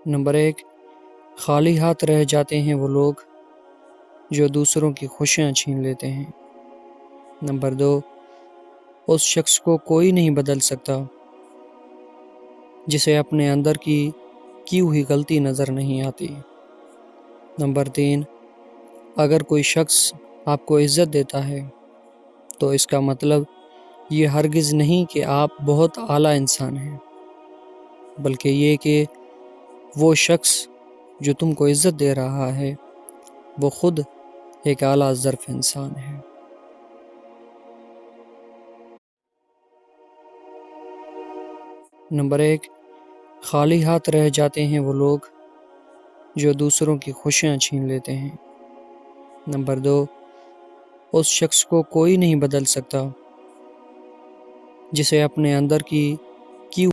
Number 1، خالی ہاتھ رہ جاتے ہیں وہ لوگ جو دوسروں کی خوشیاں چھین لیتے ہیں۔ نمبر 2، اس شخص کو کوئی نہیں بدل سکتا جسے اپنے اندر کی ہوئی غلطی نظر نہیں آتی۔ نمبر 3، اگر کوئی شخص آپ کو عزت دیتا ہے تو اس کا مطلب یہ ہرگز نہیں کہ آپ بہت اعلیٰ انسان ہیں، بلکہ یہ کہ وہ شخص جو تم کو عزت دے رہا ہے وہ خود ایک اعلیٰ ظرف انسان ہے۔ نمبر 1، خالی ہاتھ رہ جاتے ہیں وہ لوگ جو دوسروں کی خوشیاں چھین لیتے ہیں۔ نمبر 2، اس شخص کو کوئی نہیں بدل سکتا جسے اپنے اندر